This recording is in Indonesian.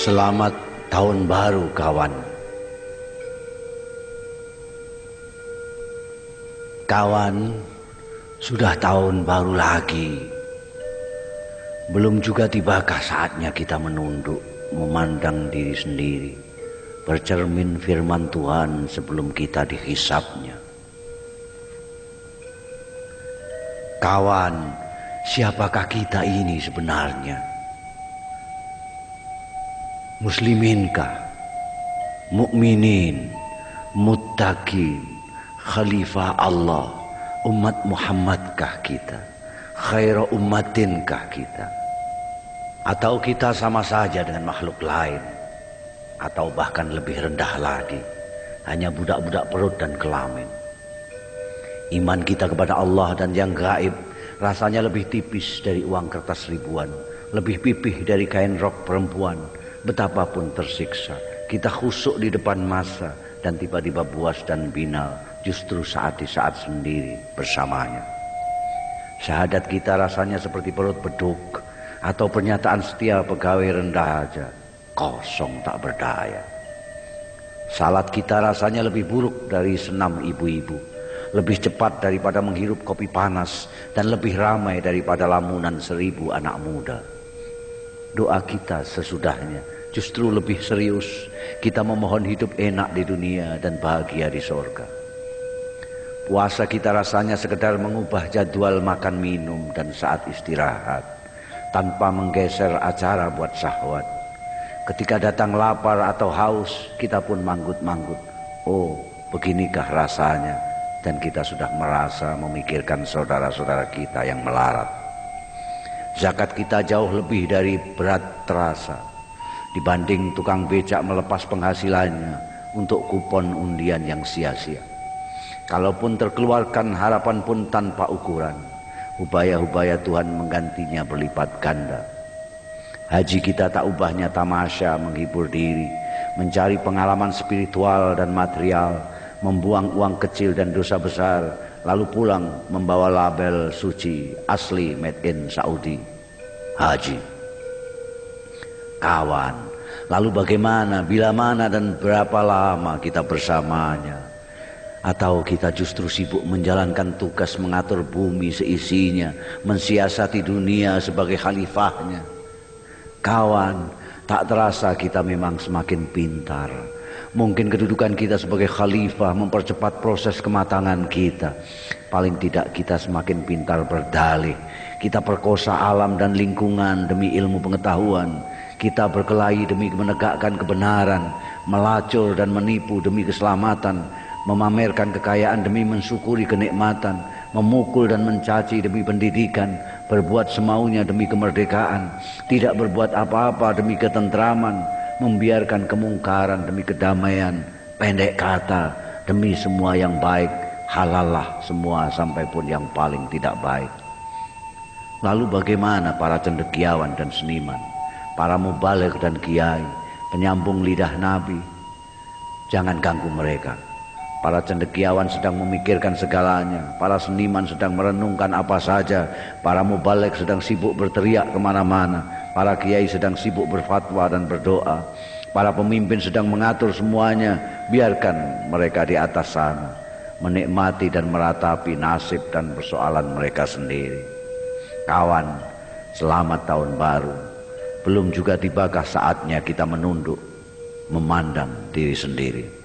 Selamat tahun baru kawan. Kawan, sudah tahun baru lagi. Belum juga tibakah saatnya kita menunduk, memandang diri sendiri, bercermin firman Tuhan sebelum kita dihisapnya. Kawan, siapakah kita ini sebenarnya? Musliminkah, mukminin, muttaqin, khalifah Allah, umat Muhammadkah kita, khairu ummatinkah kita, atau kita sama saja dengan makhluk lain, atau bahkan lebih rendah lagi, hanya budak-budak perut dan kelamin. Iman kita kepada Allah dan yang gaib rasanya lebih tipis dari uang kertas ribuan, lebih pipih dari kain rok perempuan. Betapapun tersiksa, kita khusyuk di depan masa dan tiba-tiba buas dan binal justru saat di saat sendiri bersamanya. Syahadat kita rasanya seperti perut beduk atau pernyataan setia pegawai rendah aja, kosong tak berdaya. Salat kita rasanya lebih buruk dari senam ibu-ibu, lebih cepat daripada menghirup kopi panas, dan lebih ramai daripada lamunan 1000 anak muda. Doa kita sesudahnya justru lebih serius. Kita memohon hidup enak di dunia dan bahagia di sorga. Puasa kita rasanya sekedar mengubah jadwal makan minum dan saat istirahat, tanpa menggeser acara buat syahwat. Ketika datang lapar atau haus, kita pun manggut-manggut. Oh, beginikah rasanya? Dan kita sudah merasa memikirkan saudara-saudara kita yang melarat. Zakat kita jauh lebih dari berat terasa dibanding tukang becak melepas penghasilannya untuk kupon undian yang sia-sia. Kalaupun terkeluarkan, harapan pun tanpa ukuran. Hubaya-hubaya Tuhan menggantinya berlipat ganda. Haji kita tak ubahnya tamasya menghibur diri, mencari pengalaman spiritual dan material, membuang uang kecil dan dosa besar, lalu pulang membawa label suci asli made in Saudi, haji. Kawan, lalu bagaimana, bila mana dan berapa lama kita bersamanya? Atau kita justru sibuk menjalankan tugas mengatur bumi seisinya, mensiasati dunia sebagai khalifahnya? Kawan, tak terasa kita memang semakin pintar. Mungkin kedudukan kita sebagai khalifah mempercepat proses kematangan kita. Paling tidak kita semakin pintar berdalih. Kita perkosa alam dan lingkungan demi ilmu pengetahuan. Kita berkelahi demi menegakkan kebenaran, melacur dan menipu demi keselamatan, memamerkan kekayaan demi mensyukuri kenikmatan, memukul dan mencaci demi pendidikan, berbuat semaunya demi kemerdekaan, tidak berbuat apa-apa demi ketentraman, membiarkan kemungkaran demi kedamaian. Pendek kata, demi semua yang baik, halallah semua sampai pun yang paling tidak baik. Lalu bagaimana para cendekiawan dan seniman, para mubaligh dan kiai, penyambung lidah Nabi? Jangan ganggu mereka. Para cendekiawan sedang memikirkan segalanya, para seniman sedang merenungkan apa saja, para mubaligh sedang sibuk berteriak kemana-mana, para kiai sedang sibuk berfatwa dan berdoa, para pemimpin sedang mengatur semuanya. Biarkan mereka di atas sana menikmati dan meratapi nasib dan persoalan mereka sendiri. Kawan, selamat tahun baru. Belum juga tibakah saatnya kita menunduk, memandang diri sendiri.